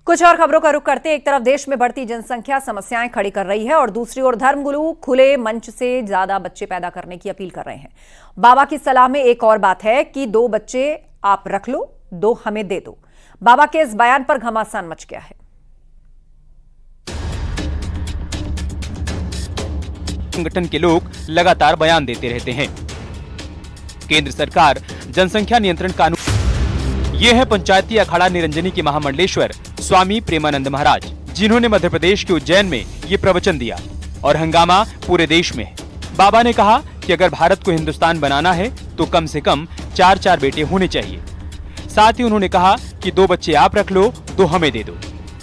कुछ और खबरों का रुख करते एक तरफ देश में बढ़ती जनसंख्या समस्याएं खड़ी कर रही है और दूसरी ओर धर्मगुरु खुले मंच से ज्यादा बच्चे पैदा करने की अपील कर रहे हैं। बाबा की सलाह में एक और बात है कि 2 बच्चे आप रख लो, 2 हमें दे दो। बाबा के इस बयान पर घमासान मच गया है। संगठन के लोग लगातार बयान देते रहते हैं। केंद्र सरकार जनसंख्या नियंत्रण कानून। ये है पंचायती अखाड़ा निरंजनी के महामंडलेश्वर स्वामी प्रेमानंद महाराज, जिन्होंने मध्य प्रदेश के उज्जैन में ये प्रवचन दिया और हंगामा पूरे देश में है। बाबा ने कहा कि अगर भारत को हिंदुस्तान बनाना है तो कम से कम 4 बेटे होने चाहिए। साथ ही उन्होंने कहा कि 2 बच्चे आप रख लो, 2 हमें दे दो।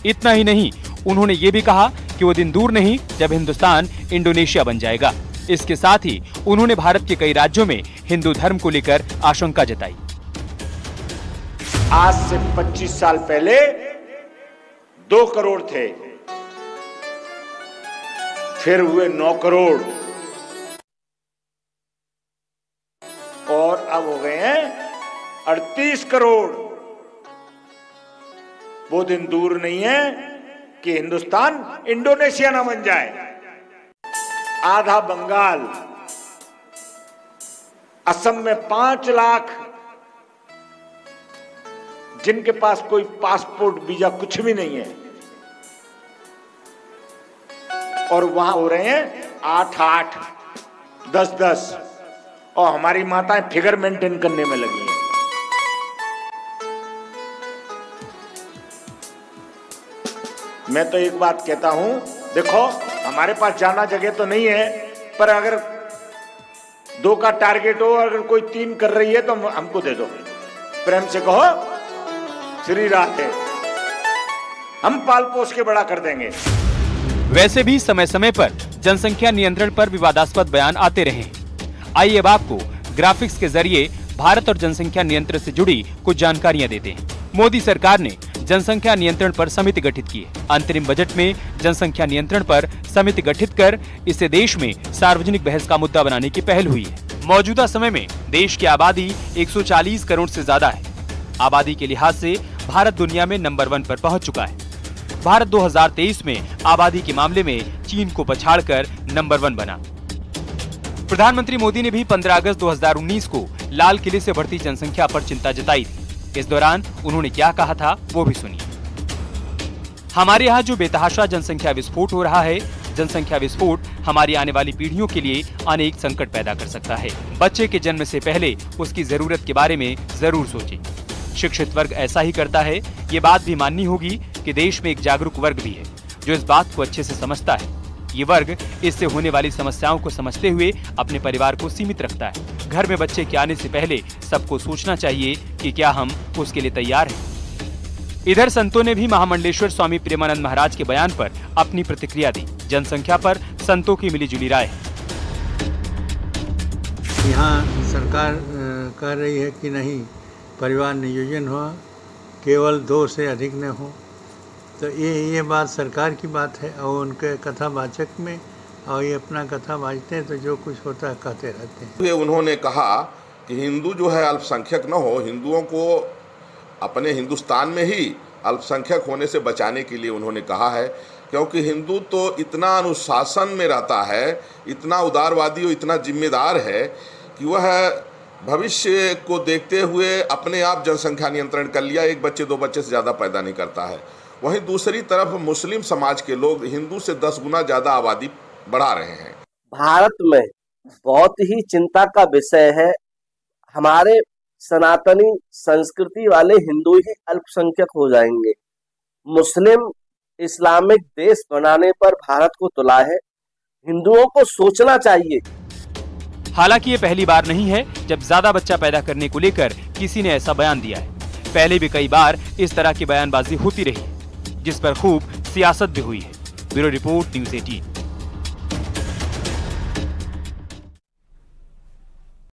इतना ही नहीं, उन्होंने ये भी कहा कि वो दिन दूर नहीं जब हिंदुस्तान इंडोनेशिया बन जाएगा। इसके साथ ही उन्होंने भारत के कई राज्यों में हिंदू धर्म को लेकर आशंका जताई। आज से 25 साल पहले 2 करोड़ थे, फिर हुए 9 करोड़ और अब हो गए हैं 38 करोड़। वो दिन दूर नहीं है कि हिंदुस्तान इंडोनेशिया ना बन जाए। आधा बंगाल, असम में 5 लाख जिनके पास कोई पासपोर्ट वीजा कुछ भी नहीं है, और वहां हो रहे हैं 8-8, 10-10, और हमारी माताएं फिगर मेंटेन करने में लगी हैं। मैं तो एक बात कहता हूं, देखो हमारे पास जाना जगह तो नहीं है, पर अगर 2 का टारगेट हो, अगर कोई 3 कर रही है तो हमको दे दो। प्रेम से कहो श्री राधे, हम पाल पोस के बड़ा कर देंगे। वैसे भी समय समय पर जनसंख्या नियंत्रण पर विवादास्पद बयान आते रहे हैं। आइए अब आपको ग्राफिक्स के जरिए भारत और जनसंख्या नियंत्रण से जुड़ी कुछ जानकारियां देते हैं। मोदी सरकार ने जनसंख्या नियंत्रण पर समिति गठित की है। अंतरिम बजट में जनसंख्या नियंत्रण पर समिति गठित कर इसे देश में सार्वजनिक बहस का मुद्दा बनाने की पहल हुई है। मौजूदा समय में देश की आबादी 140 करोड़ से ज्यादा है। आबादी के लिहाज से भारत दुनिया में नंबर 1 पर पहुंच चुका है। भारत 2023 में आबादी के मामले में चीन को पछाड़कर नंबर 1 बना। प्रधानमंत्री मोदी ने भी 15 अगस्त 2019 को लाल किले से बढ़ती जनसंख्या पर चिंता जताई थी। इस दौरान उन्होंने क्या कहा था वो भी सुनिए। हमारे यहाँ जो बेतहाशा जनसंख्या विस्फोट हो रहा है, जनसंख्या विस्फोट हमारी आने वाली पीढ़ियों के लिए अनेक संकट पैदा कर सकता है। बच्चे के जन्म से पहले उसकी जरूरत के बारे में जरूर सोचें। शिक्षित वर्ग ऐसा ही करता है। ये बात भी माननी होगी कि देश में एक जागरूक वर्ग भी है जो इस बात को अच्छे से समझता है। ये वर्ग इससे होने वाली समस्याओं को समझते हुए अपने परिवार को सीमित रखता है। घर में बच्चे के आने से पहले सबको सोचना चाहिए कि क्या हम उसके लिए तैयार हैं। इधर संतों ने भी महामंडलेश्वर स्वामी प्रेमानंद महाराज के बयान पर अपनी प्रतिक्रिया दी। जनसंख्या पर संतों की मिलीजुली राय है। यहाँ सरकार कह रही है कि नहीं, परिवार नियोजन हो, केवल 2 से अधिक न हो। तो ये बात सरकार की बात है और उनके कथावाचक में, और ये अपना कथा बाजते हैं तो जो कुछ होता है कहते रहते हैं। उन्होंने कहा कि हिंदू जो है अल्पसंख्यक न हो, हिंदुओं को अपने हिंदुस्तान में ही अल्पसंख्यक होने से बचाने के लिए उन्होंने कहा है, क्योंकि हिंदू तो इतना अनुशासन में रहता है, इतना उदारवादी और इतना जिम्मेदार है कि वह भविष्य को देखते हुए अपने आप जनसंख्या नियंत्रण कर लिया। 1 बच्चे 2 बच्चे से ज़्यादा पैदा नहीं करता है। वहीं दूसरी तरफ मुस्लिम समाज के लोग हिंदू से 10 गुना ज़्यादा आबादी बढ़ा रहे हैं। भारत में बहुत ही चिंता का विषय है, हमारे सनातनी संस्कृति वाले हिंदू ही अल्पसंख्यक हो जाएंगे। मुस्लिम इस्लामिक देश बनाने पर भारत को तुला है। हिंदुओं को सोचना चाहिए। हालांकि ये पहली बार नहीं है जब ज्यादा बच्चा पैदा करने को लेकर किसी ने ऐसा बयान दिया है। पहले भी कई बार इस तरह की बयानबाजी होती रही, जिस पर खूब सियासत भी हुई है। Bureau report, news 18।